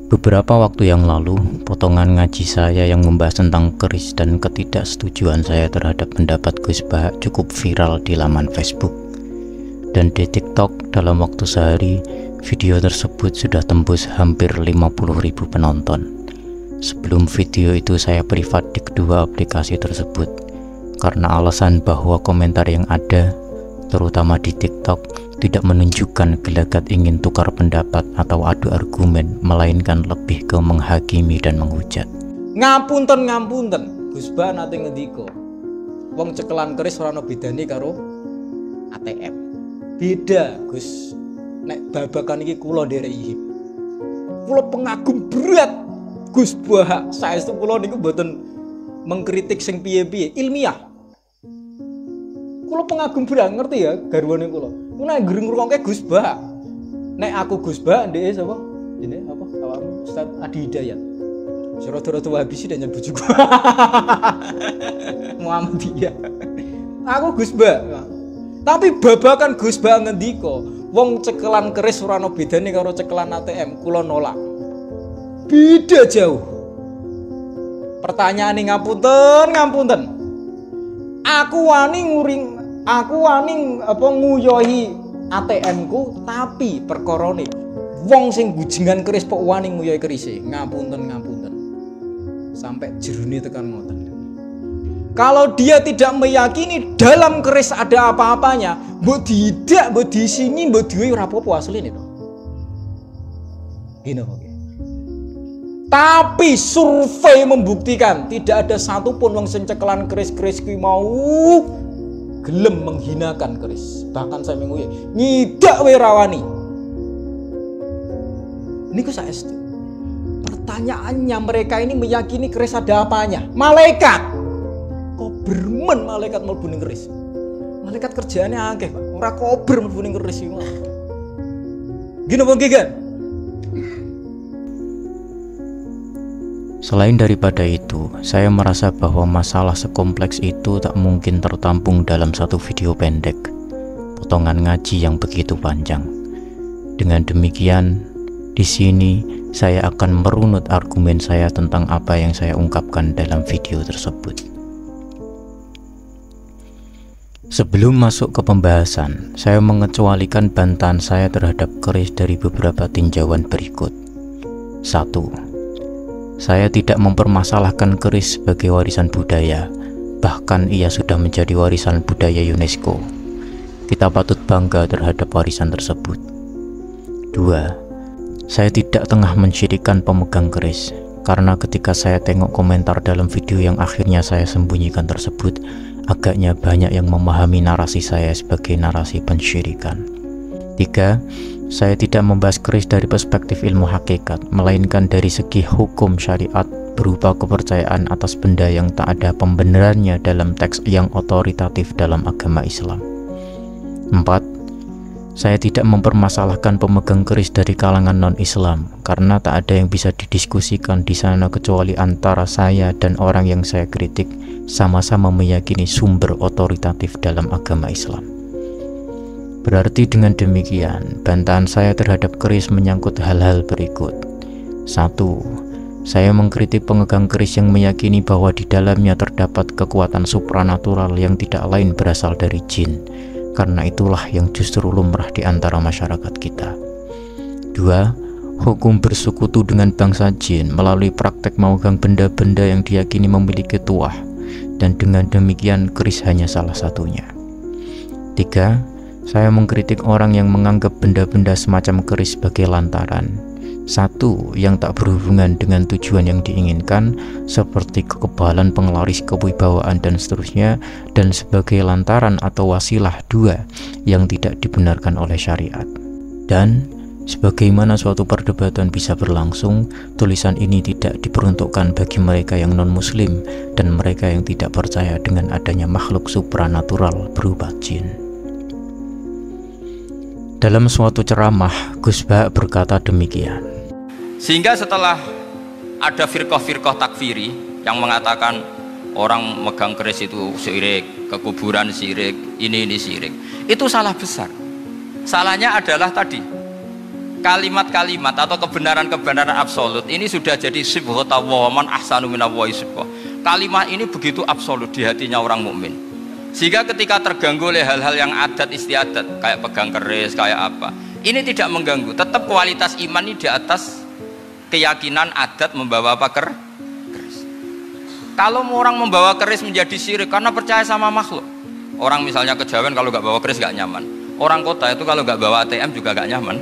Beberapa waktu yang lalu, potongan ngaji saya yang membahas tentang keris dan ketidaksetujuan saya terhadap pendapat Gus Bah cukup viral di laman Facebook. Dan di TikTok dalam waktu sehari, video tersebut sudah tembus hampir 50.000 penonton. Sebelum video itu saya privat di kedua aplikasi tersebut, karena alasan bahwa komentar yang ada, terutama di TikTok, tidak menunjukkan gelagat ingin tukar pendapat atau adu argumen, melainkan lebih ke menghakimi dan menghujat. Ngapunten, Gus Bah nate ngendika, wong cekelan keris ora ono bedane karo ATM. Beda, Gus. Nek babakan iki kula ndereki. Kula pengagum berat Gus Bah. Saestu kula niku mboten mengkritik sing piye-piye, ilmiah. Kula pengagum berat, ngerti ya garwane kula. Nek ngrungokne Gus Bah. Nek aku Gus Bah, ndek sapa? Jenenge apa? Awakmu Ustaz Adi Hidayat. Rada-rada Wahabi dan nyebut juga. Muhammadiyah. Aku Gus Bah. Tapi babakan Gus Bah ngendika, wong cekelan keris ora ono bedane karo cekelan ATM, kula nolak. Beda jauh. Pertanyaane ngapunten. Aku wani nguyohi ATM-ku, tapi perkorone wong sing gujengan keris kok wani nguyohi kerise. Ngapunten. Sampai jerune tekan ngoten. Kalau dia tidak meyakini dalam keris ada apa-apanya, mbok diidak, mbok disingi, mbok diwe ora apa-apa asline to. Gini oke. Tapi survei membuktikan tidak ada satupun wong sing cekelan keris-keris kuwi mau gelem menghinakan keris. Bahkan saya menguyi ngidak we rawani. Niku saestu. Pertanyaannya, mereka ini meyakini keris ada apanya? Malaikat. Kok bermen malaikat mlebu ning keris? Malaikat kerjaannya akeh, Pak. Ora kober mlebu ning keris iki. Gini apa nggih, Gan? Selain daripada itu, saya merasa bahwa masalah sekompleks itu tak mungkin tertampung dalam satu video pendek, potongan ngaji yang begitu panjang. Dengan demikian, di sini saya akan merunut argumen saya tentang apa yang saya ungkapkan dalam video tersebut. Sebelum masuk ke pembahasan, saya mengecualikan bantahan saya terhadap keris dari beberapa tinjauan berikut. 1. Saya tidak mempermasalahkan keris sebagai warisan budaya, bahkan ia sudah menjadi warisan budaya UNESCO. Kita patut bangga terhadap warisan tersebut. 2. Saya tidak tengah mensyirikkan pemegang keris, karena ketika saya tengok komentar dalam video yang akhirnya saya sembunyikan tersebut, agaknya banyak yang memahami narasi saya sebagai narasi pensyirikan. 3. Saya tidak membahas keris dari perspektif ilmu hakikat, melainkan dari segi hukum syariat berupa kepercayaan atas benda yang tak ada pembenarannya dalam teks yang otoritatif dalam agama Islam. 4. Saya tidak mempermasalahkan pemegang keris dari kalangan non-Islam, karena tak ada yang bisa didiskusikan di sana kecuali antara saya dan orang yang saya kritik sama-sama meyakini sumber otoritatif dalam agama Islam. Berarti dengan demikian, bantahan saya terhadap keris menyangkut hal-hal berikut. 1. Saya mengkritik pemegang keris yang meyakini bahwa di dalamnya terdapat kekuatan supranatural yang tidak lain berasal dari jin, karena itulah yang justru lumrah di antara masyarakat kita. 2. Hukum bersekutu dengan bangsa jin melalui praktek memegang benda-benda yang diyakini memiliki tuah, dan dengan demikian keris hanya salah satunya. 3. Saya mengkritik orang yang menganggap benda-benda semacam keris sebagai lantaran. 1. Yang tak berhubungan dengan tujuan yang diinginkan, seperti kekebalan penglaris kewibawaan dan seterusnya, dan sebagai lantaran atau wasilah. 2. Yang tidak dibenarkan oleh syariat. Dan sebagaimana suatu perdebatan bisa berlangsung, tulisan ini tidak diperuntukkan bagi mereka yang non-muslim dan mereka yang tidak percaya dengan adanya makhluk supranatural berupa jin. Dalam suatu ceramah, Gus Bah berkata demikian. Sehingga setelah ada firqah-firqah takfiri yang mengatakan orang megang keris itu syirik, ke kuburan syirik, ini syirik, itu salah besar. Salahnya adalah tadi, kalimat-kalimat atau kebenaran-kebenaran absolut ini sudah jadi sibghatullah man ahsanu minallahi sibghah. Kalimat ini begitu absolut di hatinya orang mukmin. Sehingga ketika terganggu oleh hal-hal yang adat istiadat kayak pegang keris, kayak apa, ini tidak mengganggu. Tetap kualitas iman ini di atas keyakinan adat membawa apa keris. Kalau orang membawa keris menjadi syirik karena percaya sama makhluk. Orang misalnya kejawen kalau nggak bawa keris nggak nyaman. Orang kota itu kalau nggak bawa ATM juga nggak nyaman.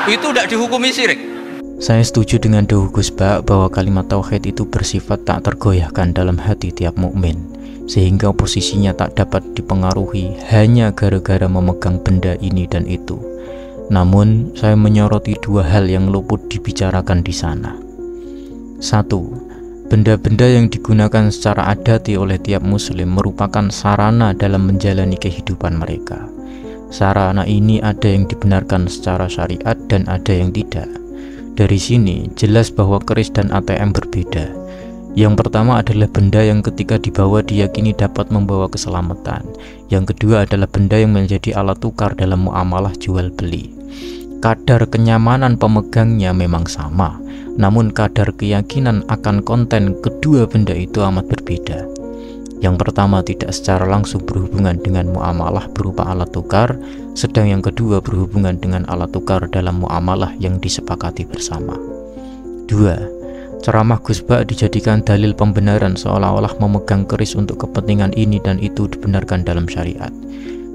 Itu tidak dihukumi syirik. Saya setuju dengan Dawuh Gus Ba bahwa kalimat tauhid itu bersifat tak tergoyahkan dalam hati tiap mukmin, sehingga posisinya tak dapat dipengaruhi hanya gara-gara memegang benda ini dan itu. Namun, saya menyoroti dua hal yang luput dibicarakan di sana. 1. Benda-benda yang digunakan secara adati oleh tiap muslim merupakan sarana dalam menjalani kehidupan mereka. Sarana ini ada yang dibenarkan secara syariat dan ada yang tidak. Dari sini jelas bahwa keris dan ATM berbeda. Yang pertama adalah benda yang ketika dibawa diyakini dapat membawa keselamatan. Yang kedua adalah benda yang menjadi alat tukar dalam muamalah jual beli. Kadar kenyamanan pemegangnya memang sama, namun kadar keyakinan akan konten kedua benda itu amat berbeda. Yang pertama tidak secara langsung berhubungan dengan muamalah berupa alat tukar, sedang yang kedua berhubungan dengan alat tukar dalam muamalah yang disepakati bersama. 2. Ceramah Gus Ba dijadikan dalil pembenaran seolah-olah memegang keris untuk kepentingan ini dan itu dibenarkan dalam syariat.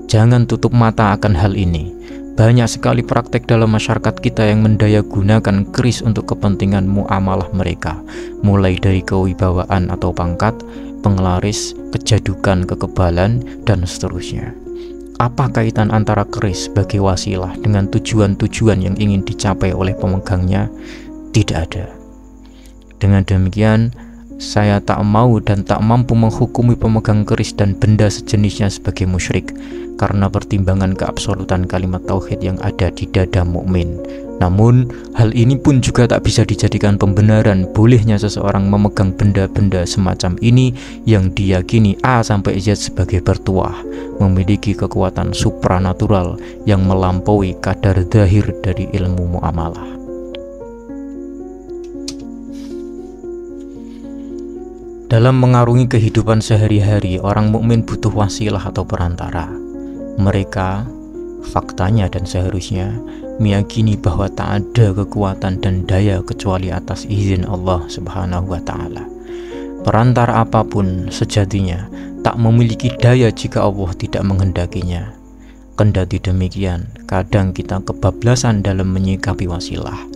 Jangan tutup mata akan hal ini. Banyak sekali praktek dalam masyarakat kita yang mendaya gunakan keris untuk kepentingan muamalah mereka, mulai dari kewibawaan atau pangkat, penglaris, kejadukan, kekebalan, dan seterusnya. Apa kaitan antara keris sebagai wasilah dengan tujuan-tujuan yang ingin dicapai oleh pemegangnya? Tidak ada. Dengan demikian, saya tak mau dan tak mampu menghukumi pemegang keris dan benda sejenisnya sebagai musyrik karena pertimbangan keabsolutan kalimat tauhid yang ada di dada mukmin. Namun, hal ini pun juga tak bisa dijadikan pembenaran bolehnya seseorang memegang benda-benda semacam ini yang diyakini A sampai Z sebagai bertuah, memiliki kekuatan supranatural yang melampaui kadar zahir dari ilmu muamalah. Dalam mengarungi kehidupan sehari-hari, orang mukmin butuh wasilah atau perantara. Mereka, faktanya dan seharusnya, meyakini bahwa tak ada kekuatan dan daya kecuali atas izin Allah Subhanahu wa Ta'ala. Perantara apapun sejatinya tak memiliki daya jika Allah tidak menghendakinya. Kendati demikian, kadang kita kebablasan dalam menyikapi wasilah.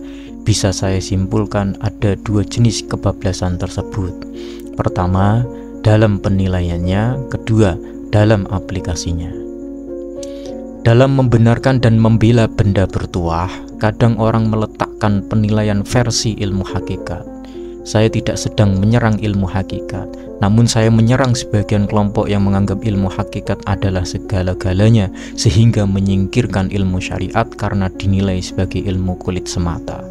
Bisa saya simpulkan ada dua jenis kebablasan tersebut. Pertama, dalam penilaiannya, kedua, dalam aplikasinya. Dalam membenarkan dan membela benda bertuah, kadang orang meletakkan penilaian versi ilmu hakikat. Saya tidak sedang menyerang ilmu hakikat, namun saya menyerang sebagian kelompok yang menganggap ilmu hakikat adalah segala-galanya, sehingga menyingkirkan ilmu syariat karena dinilai sebagai ilmu kulit semata.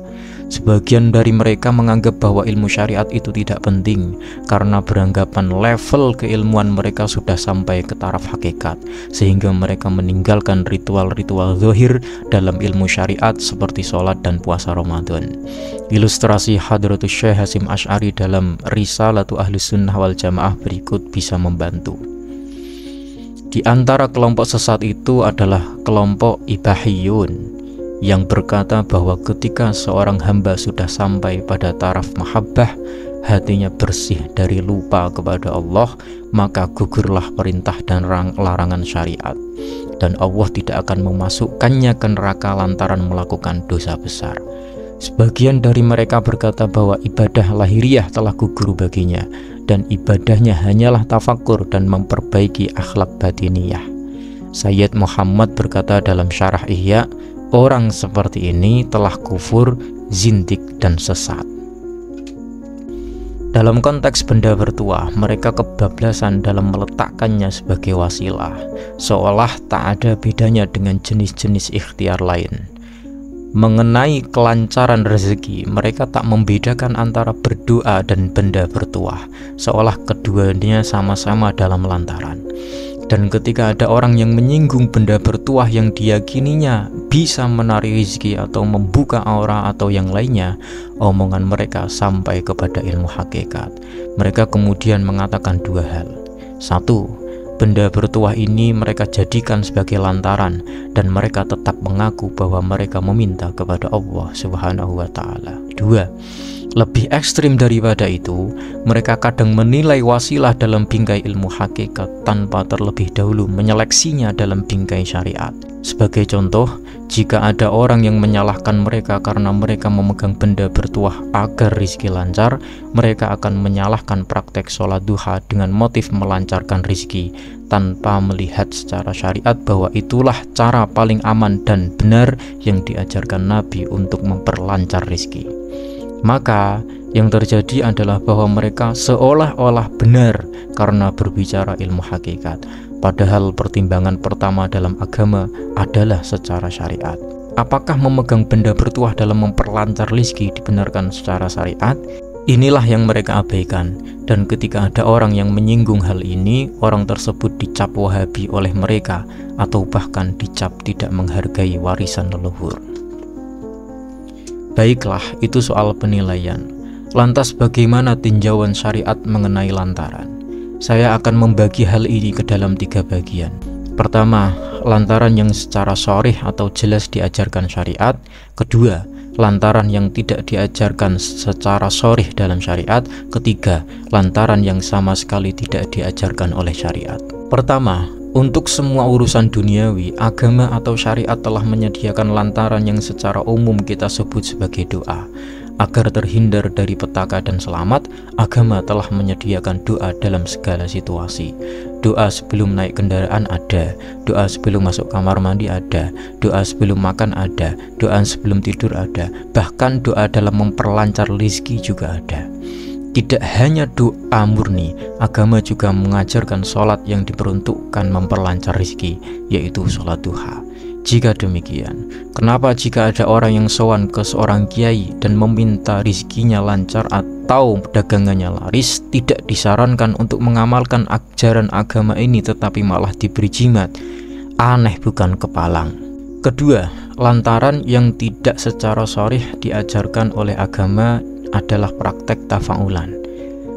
Sebagian dari mereka menganggap bahwa ilmu syariat itu tidak penting karena beranggapan level keilmuan mereka sudah sampai ke taraf hakikat, sehingga mereka meninggalkan ritual-ritual zahir dalam ilmu syariat seperti sholat dan puasa Ramadan. Ilustrasi Hadratus Syekh Hasyim Asy'ari dalam Risalatu Ahlus Sunnah wal Jamaah berikut bisa membantu. Di antara kelompok sesat itu adalah kelompok Ibahiyun yang berkata bahwa ketika seorang hamba sudah sampai pada taraf mahabbah, hatinya bersih dari lupa kepada Allah, maka gugurlah perintah dan larangan syariat, dan Allah tidak akan memasukkannya ke neraka lantaran melakukan dosa besar. Sebagian dari mereka berkata bahwa ibadah lahiriah telah gugur baginya, dan ibadahnya hanyalah tafakkur dan memperbaiki akhlak batiniyah. Sayyid Muhammad berkata dalam syarah Ihya, orang seperti ini telah kufur, zindik, dan sesat. Dalam konteks benda bertuah, mereka kebablasan dalam meletakkannya sebagai wasilah, seolah tak ada bedanya dengan jenis-jenis ikhtiar lain. Mengenai kelancaran rezeki, mereka tak membedakan antara berdoa dan benda bertuah, seolah keduanya sama-sama dalam lantaran. Dan ketika ada orang yang menyinggung benda bertuah yang diyakininya bisa menarik rezeki atau membuka aura atau yang lainnya, omongan mereka sampai kepada ilmu hakikat. Mereka kemudian mengatakan dua hal. Satu, benda bertuah ini mereka jadikan sebagai lantaran dan mereka tetap mengaku bahwa mereka meminta kepada Allah Subhanahu wa Ta'ala. Dua, lebih ekstrim daripada itu, mereka kadang menilai wasilah dalam bingkai ilmu hakikat tanpa terlebih dahulu menyeleksinya dalam bingkai syariat. Sebagai contoh, jika ada orang yang menyalahkan mereka karena mereka memegang benda bertuah agar rizki lancar, mereka akan menyalahkan praktek sholat duha dengan motif melancarkan rizki, tanpa melihat secara syariat bahwa itulah cara paling aman dan benar yang diajarkan Nabi untuk memperlancar rizki. Maka yang terjadi adalah bahwa mereka seolah-olah benar karena berbicara ilmu hakikat, padahal pertimbangan pertama dalam agama adalah secara syariat. Apakah memegang benda bertuah dalam memperlancar rezeki dibenarkan secara syariat? Inilah yang mereka abaikan, dan ketika ada orang yang menyinggung hal ini, orang tersebut dicap Wahabi oleh mereka atau bahkan dicap tidak menghargai warisan leluhur. Baiklah, itu soal penilaian. Lantas bagaimana tinjauan syariat mengenai lantaran? Saya akan membagi hal ini ke dalam 3 bagian. Pertama, lantaran yang secara sharih atau jelas diajarkan syariat. Kedua, lantaran yang tidak diajarkan secara sharih dalam syariat. Ketiga, lantaran yang sama sekali tidak diajarkan oleh syariat. Pertama, untuk semua urusan duniawi, agama atau syariat telah menyediakan lantaran yang secara umum kita sebut sebagai doa. Agar terhindar dari petaka dan selamat, agama telah menyediakan doa dalam segala situasi. Doa sebelum naik kendaraan ada, doa sebelum masuk kamar mandi ada, doa sebelum makan ada, doa sebelum tidur ada, bahkan doa dalam memperlancar rezeki juga ada. Tidak hanya doa murni, agama juga mengajarkan sholat yang diperuntukkan memperlancar rezeki, yaitu sholat duha. Jika demikian, kenapa jika ada orang yang sowan ke seorang kiai dan meminta rezekinya lancar atau dagangannya laris, tidak disarankan untuk mengamalkan ajaran agama ini tetapi malah diberi jimat? Aneh bukan kepalang. Kedua, lantaran yang tidak secara sharih diajarkan oleh agama adalah praktek tafaulan.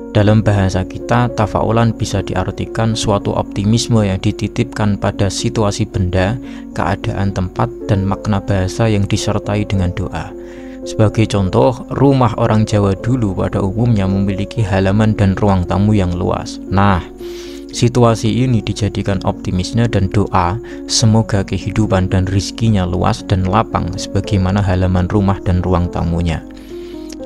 Dalam bahasa kita, tafaulan bisa diartikan suatu optimisme yang dititipkan pada situasi benda, keadaan tempat, dan makna bahasa yang disertai dengan doa. Sebagai contoh, rumah orang Jawa dulu pada umumnya memiliki halaman dan ruang tamu yang luas. Nah, situasi ini dijadikan optimisnya dan doa, semoga kehidupan dan rizkinya luas dan lapang sebagaimana halaman rumah dan ruang tamunya.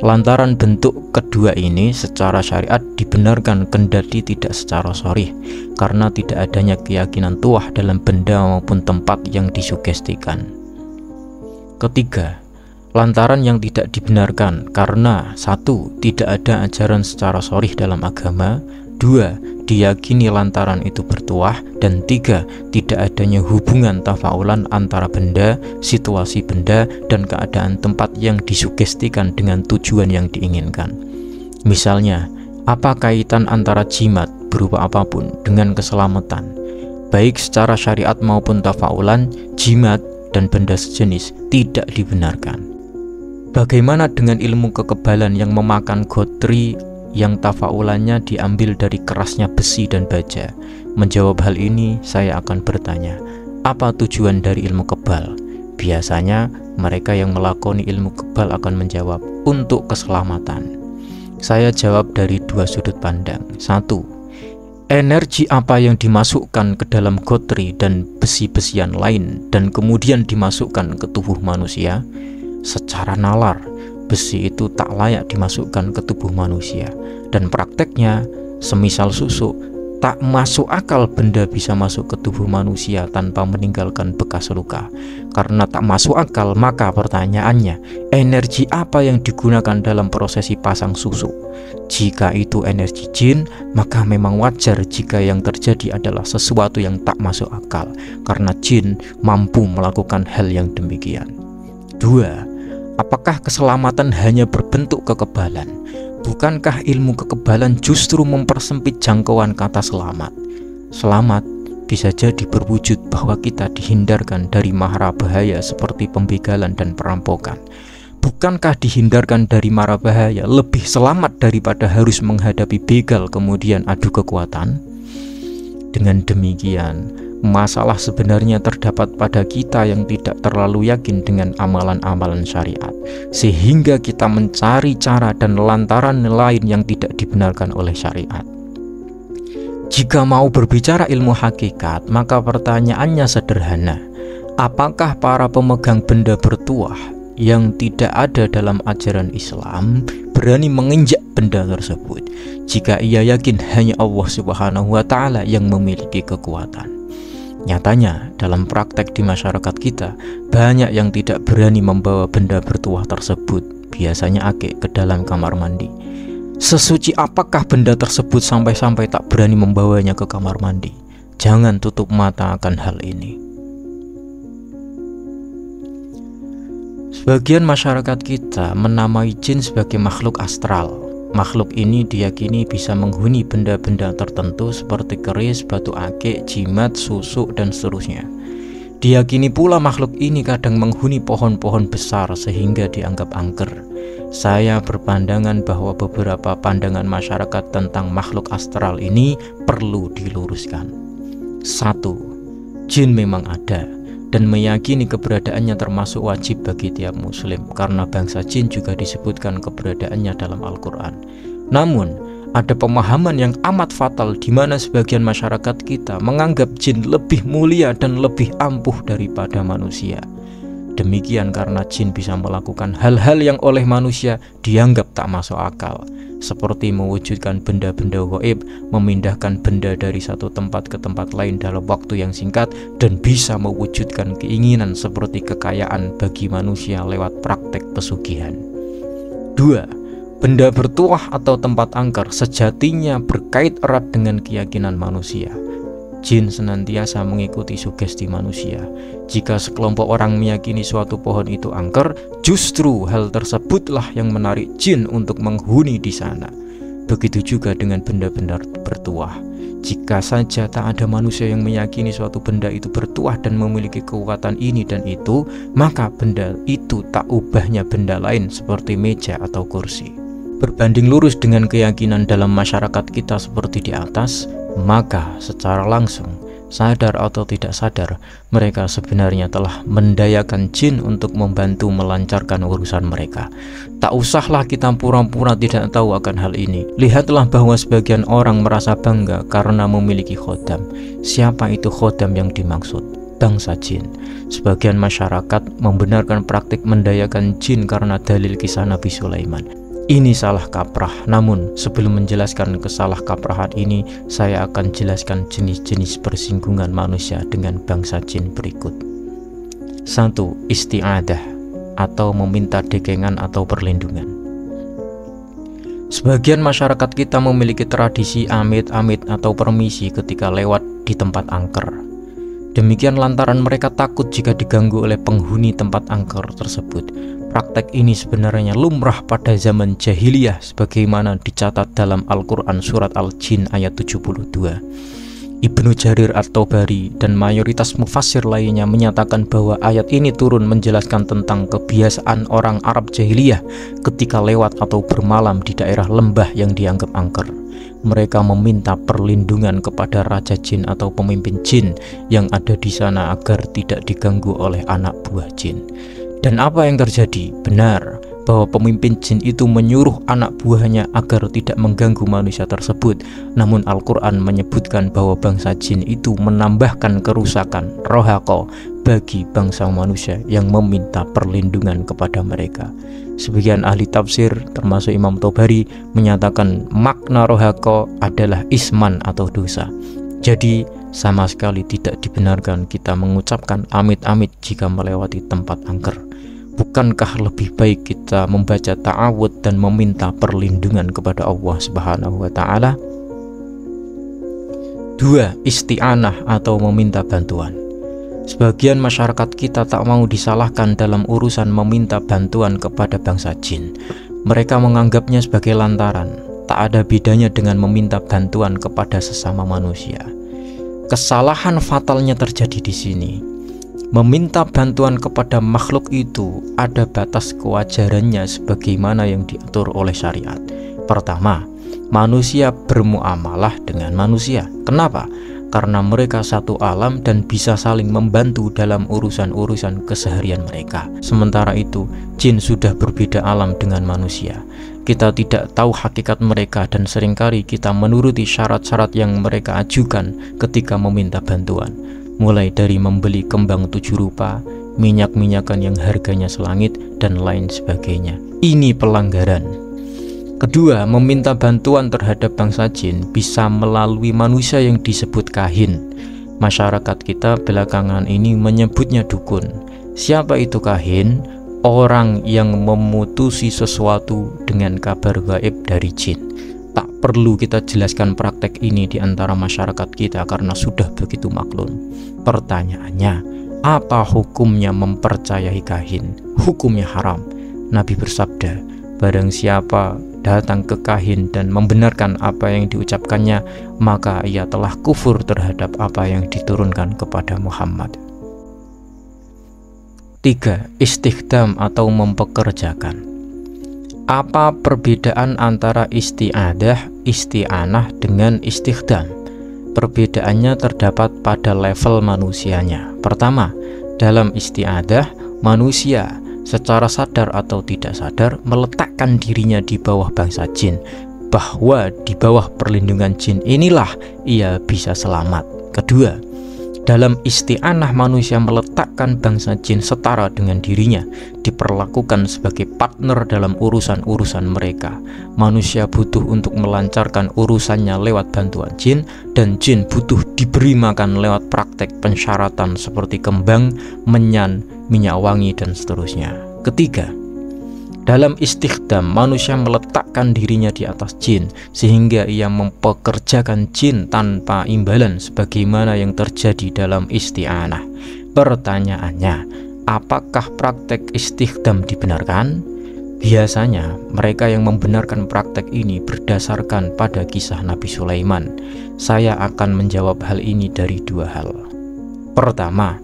Lantaran bentuk kedua ini secara syariat dibenarkan kendati tidak secara sharih, karena tidak adanya keyakinan tuah dalam benda maupun tempat yang disugestikan. Ketiga, lantaran yang tidak dibenarkan karena 1. Tidak ada ajaran secara sharih dalam agama, 2. Diyakini lantaran itu bertuah, dan 3. Tidak adanya hubungan tafaulan antara benda, situasi benda, dan keadaan tempat yang disugestikan dengan tujuan yang diinginkan. Misalnya, apa kaitan antara jimat berupa apapun dengan keselamatan? Baik secara syariat maupun tafaulan, jimat dan benda sejenis tidak dibenarkan. Bagaimana dengan ilmu kekebalan yang memakan gotri yang tafaulannya diambil dari kerasnya besi dan baja? Menjawab hal ini, saya akan bertanya, apa tujuan dari ilmu kebal? Biasanya, mereka yang melakoni ilmu kebal akan menjawab, untuk keselamatan. Saya jawab dari 2 sudut pandang. 1. Energi apa yang dimasukkan ke dalam gotri dan besi-besian lain dan kemudian dimasukkan ke tubuh manusia? Secara nalar, besi itu tak layak dimasukkan ke tubuh manusia, dan prakteknya semisal susu, tak masuk akal benda bisa masuk ke tubuh manusia tanpa meninggalkan bekas luka. Karena tak masuk akal, maka pertanyaannya, energi apa yang digunakan dalam prosesi pasang susu? Jika itu energi jin, maka memang wajar jika yang terjadi adalah sesuatu yang tak masuk akal, karena jin mampu melakukan hal yang demikian. 2. Apakah keselamatan hanya berbentuk kekebalan? Bukankah ilmu kekebalan justru mempersempit jangkauan kata selamat? Selamat bisa jadi berwujud bahwa kita dihindarkan dari mara bahaya seperti pembegalan dan perampokan. Bukankah dihindarkan dari mara bahaya lebih selamat daripada harus menghadapi begal kemudian adu kekuatan? Dengan demikian, masalah sebenarnya terdapat pada kita yang tidak terlalu yakin dengan amalan-amalan syariat, sehingga kita mencari cara dan lantaran lain yang tidak dibenarkan oleh syariat. Jika mau berbicara ilmu hakikat, maka pertanyaannya sederhana. Apakah para pemegang benda bertuah yang tidak ada dalam ajaran Islam berani menginjak benda tersebut jika ia yakin hanya Allah Subhanahu wa Ta'ala yang memiliki kekuatan? Nyatanya, dalam praktek di masyarakat kita, banyak yang tidak berani membawa benda bertuah tersebut, biasanya akik, ke dalam kamar mandi. Sesuci apakah benda tersebut sampai-sampai tak berani membawanya ke kamar mandi? Jangan tutup mata akan hal ini. Sebagian masyarakat kita menamai jin sebagai makhluk astral. Makhluk ini diyakini bisa menghuni benda-benda tertentu seperti keris, batu akik, jimat, susuk, dan seterusnya. Diyakini pula makhluk ini kadang menghuni pohon-pohon besar sehingga dianggap angker. Saya berpandangan bahwa beberapa pandangan masyarakat tentang makhluk astral ini perlu diluruskan. 1. Jin memang ada, dan meyakini keberadaannya termasuk wajib bagi tiap muslim, karena bangsa jin juga disebutkan keberadaannya dalam Al-Quran. Namun, ada pemahaman yang amat fatal di mana sebagian masyarakat kita menganggap jin lebih mulia dan lebih ampuh daripada manusia. Demikian karena jin bisa melakukan hal-hal yang oleh manusia dianggap tak masuk akal, seperti mewujudkan benda-benda gaib, memindahkan benda dari satu tempat ke tempat lain dalam waktu yang singkat, dan bisa mewujudkan keinginan seperti kekayaan bagi manusia lewat praktek pesugihan. 2. Benda bertuah atau tempat angker sejatinya berkait erat dengan keyakinan manusia. Jin senantiasa mengikuti sugesti manusia. Jika sekelompok orang meyakini suatu pohon itu angker, justru hal tersebutlah yang menarik jin untuk menghuni di sana. Begitu juga dengan benda-benda bertuah. Jika saja tak ada manusia yang meyakini suatu benda itu bertuah dan memiliki kekuatan ini dan itu, maka benda itu tak ubahnya benda lain seperti meja atau kursi. Berbanding lurus dengan keyakinan dalam masyarakat kita seperti di atas, maka secara langsung, sadar atau tidak sadar, mereka sebenarnya telah mendayakan jin untuk membantu melancarkan urusan mereka. Tak usahlah kita pura-pura tidak tahu akan hal ini. Lihatlah bahwa sebagian orang merasa bangga karena memiliki khodam. Siapa itu khodam yang dimaksud? Bangsa jin. Sebagian masyarakat membenarkan praktik mendayakan jin karena dalil kisah Nabi Sulaiman. Ini salah kaprah. Namun sebelum menjelaskan kesalah kaprahan ini, saya akan jelaskan jenis-jenis persinggungan manusia dengan bangsa jin berikut. 1. Isti'adah atau meminta dekengan atau perlindungan. Sebagian masyarakat kita memiliki tradisi amit-amit atau permisi ketika lewat di tempat angker. Demikian lantaran mereka takut jika diganggu oleh penghuni tempat angker tersebut. Praktek ini sebenarnya lumrah pada zaman jahiliyah sebagaimana dicatat dalam Al-Quran surat Al-Jin ayat 72. Ibnu Jarir At-Tabari dan mayoritas mufassir lainnya menyatakan bahwa ayat ini turun menjelaskan tentang kebiasaan orang Arab jahiliyah ketika lewat atau bermalam di daerah lembah yang dianggap angker. Mereka meminta perlindungan kepada raja jin atau pemimpin jin yang ada di sana agar tidak diganggu oleh anak buah jin. Dan apa yang terjadi? Benar bahwa pemimpin jin itu menyuruh anak buahnya agar tidak mengganggu manusia tersebut. Namun Al-Quran menyebutkan bahwa bangsa jin itu menambahkan kerusakan rohaqo bagi bangsa manusia yang meminta perlindungan kepada mereka. Sebagian ahli tafsir termasuk Imam Tabari menyatakan makna rohaqo adalah isman atau dosa. Jadi sama sekali tidak dibenarkan kita mengucapkan amit-amit jika melewati tempat angker. Bukankah lebih baik kita membaca ta'awud dan meminta perlindungan kepada Allah Subhanahu wa Ta'ala? 2. Isti'anah atau meminta bantuan. Sebagian masyarakat kita tak mau disalahkan dalam urusan meminta bantuan kepada bangsa jin. Mereka menganggapnya sebagai lantaran. Tak ada bedanya dengan meminta bantuan kepada sesama manusia. kesalahan fatalnya terjadi di sini. Meminta bantuan kepada makhluk itu ada batas kewajarannya sebagaimana yang diatur oleh syariat. Pertama, manusia bermuamalah dengan manusia. Kenapa? Karena mereka satu alam dan bisa saling membantu dalam urusan-urusan keseharian mereka. Sementara itu, jin sudah berbeda alam dengan manusia. Kita tidak tahu hakikat mereka dan seringkali kita menuruti syarat-syarat yang mereka ajukan ketika meminta bantuan. Mulai dari membeli kembang 7 rupa, minyak-minyakan yang harganya selangit, dan lain sebagainya. Ini pelanggaran. Kedua, meminta bantuan terhadap bangsa jin bisa melalui manusia yang disebut kahin. Masyarakat kita belakangan ini menyebutnya dukun. Siapa itu kahin? Orang yang memutusi sesuatu dengan kabar gaib dari jin. Tak perlu kita jelaskan praktek ini di antara masyarakat kita karena sudah begitu maklum. Pertanyaannya, apa hukumnya mempercayai kahin? Hukumnya haram. Nabi bersabda, barang siapa datang ke kahin dan membenarkan apa yang diucapkannya, maka ia telah kufur terhadap apa yang diturunkan kepada Muhammad. 3. Istighdam atau mempekerjakan. Apa perbedaan antara isti'adah, isti'anah dengan istighdam? Perbedaannya terdapat pada level manusianya. Pertama, dalam isti'adah, manusia secara sadar atau tidak sadar meletakkan dirinya di bawah bangsa jin, bahwa di bawah perlindungan jin inilah ia bisa selamat. Kedua, dalam isti'anah manusia meletakkan bangsa jin setara dengan dirinya, diperlakukan sebagai partner dalam urusan-urusan mereka. Manusia butuh untuk melancarkan urusannya lewat bantuan jin, dan jin butuh diberi makan lewat praktek pensyaratan seperti kembang, menyan, minyak wangi, dan seterusnya. Ketiga, dalam istighdam manusia meletakkan dirinya di atas jin sehingga ia mempekerjakan jin tanpa imbalan sebagaimana yang terjadi dalam isti'anah. Pertanyaannya, apakah praktek istighdam dibenarkan? Biasanya mereka yang membenarkan praktek ini berdasarkan pada kisah Nabi Sulaiman. Saya akan menjawab hal ini dari 2 hal. Pertama,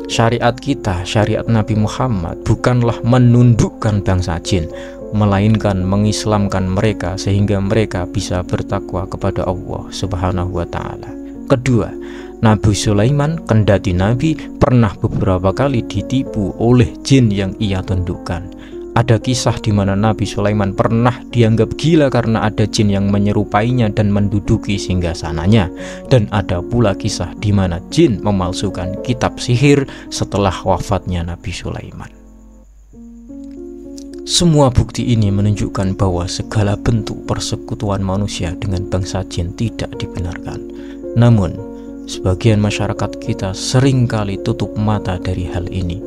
syariat kita, syariat Nabi Muhammad bukanlah menundukkan bangsa jin, melainkan mengislamkan mereka sehingga mereka bisa bertakwa kepada Allah Subhanahu wa ta'ala. Kedua, Nabi Sulaiman, kendati Nabi, pernah beberapa kali ditipu oleh jin yang ia tundukkan. Ada kisah di mana Nabi Sulaiman pernah dianggap gila karena ada jin yang menyerupainya dan menduduki singgasananya. Dan ada pula kisah di mana jin memalsukan kitab sihir setelah wafatnya Nabi Sulaiman. Semua bukti ini menunjukkan bahwa segala bentuk persekutuan manusia dengan bangsa jin tidak dibenarkan. Namun, sebagian masyarakat kita seringkali tutup mata dari hal ini.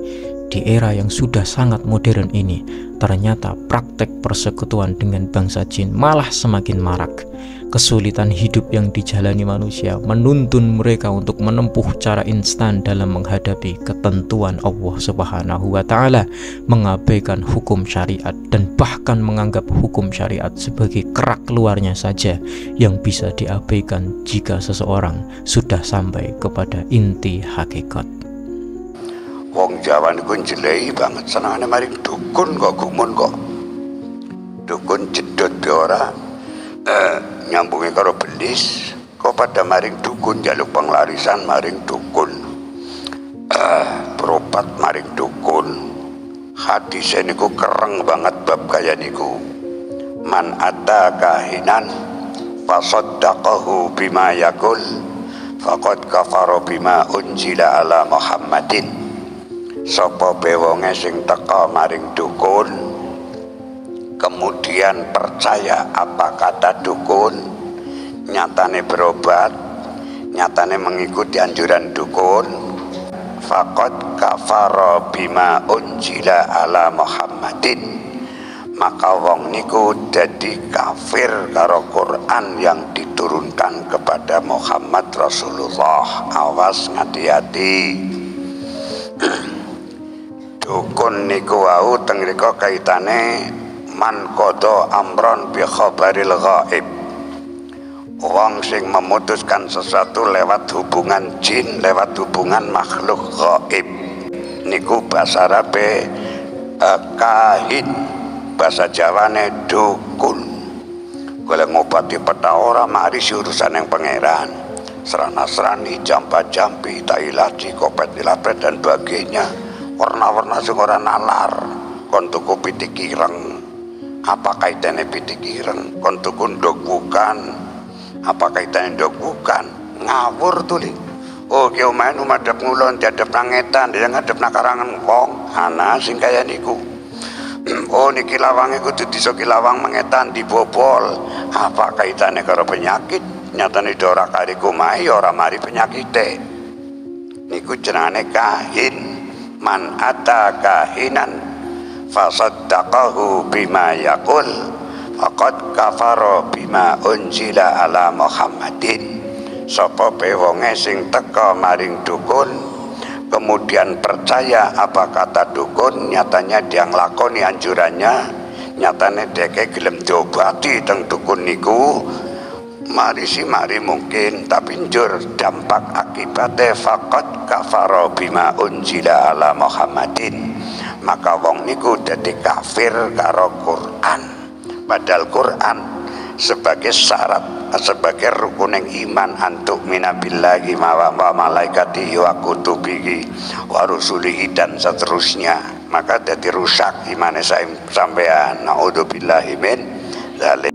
Di era yang sudah sangat modern ini, ternyata praktek persekutuan dengan bangsa jin malah semakin marak. Kesulitan hidup yang dijalani manusia menuntun mereka untuk menempuh cara instan dalam menghadapi ketentuan Allah Subhanahu wa ta'ala, mengabaikan hukum syariat dan bahkan menganggap hukum syariat sebagai kerak luarnya saja yang bisa diabaikan jika seseorang sudah sampai kepada inti hakikat. Wong Jawa niku jelei banget senengane maring dukun kok gumun kok. Dukun jedot ora nyambungi karo belis kok pada maring dukun, jaluk penglarisan maring dukun. Berobat maring dukun. Hadis niku kereng banget bab kaya niku. Man ata kahinan fasaddaqahu bima yaqul faqad kafara bima unzila ala Muhammadin. Sapa bewonge sing teka maring dukun kemudian percaya apa kata dukun, nyatane berobat, nyatane mengikuti anjuran dukun, faqad kafara bima unzila ala Muhammadin, maka wong niku dadi kafir karo Quran yang diturunkan kepada Muhammad Rasulullah. Awas, ngati-hati. Dukun niku wau teng mriko kaitane man qada amron bi khabaril ghaib. wong sing memutuskan sesuatu lewat hubungan jin, lewat hubungan makhluk gaib niku bahasa Arabe kahin, bahasa Jawane dukun. Golek ngobati peta ora mari urusan yang pangeran, serana-serani, jampa-jampi, tailaci, kopet dilapret dan bagainya, warna-warna sing ora nalar. Kon tuku pitik ireng, apa kaitannya pitik ireng? Kon tuku ndok bukan, apa kaitannya ndok bukan? Ngawur tuh li. Oh ki omahe madhep ngulon, diadep nang ngetan, dia ngadep nang karangan wong, ana sing kaya niku. Oh niki lawange kudu disoki lawang mengetan dibobol. Apa kaitannya karo penyakit? Nyatane ora kari kumahe ora mari penyakite. Niku jenenge kahin. Man ata kahinan fasaddaqahu bima yaqul faqad kafara bima unzila ala Muhammadin. Sapa pe wonge sing teka maring dukun kemudian percaya apa kata dukun, nyatanya dia nglakoni anjurannya, nyatanya deke gelem diobati teng dukun niku, mari si mari mungkin tapi njur dampak akibatnya faqad kafara bima unzila ala Muhammadin, maka wong niku dadi kafir karo Quran. Padahal Quran sebagai syarat, sebagai rukuning iman antuk minabillahi wa malaikatihi wa kutubihi wa rusulihi dan seterusnya, maka jadi rusak imannya sampean. Naudzubillahi min dzalik.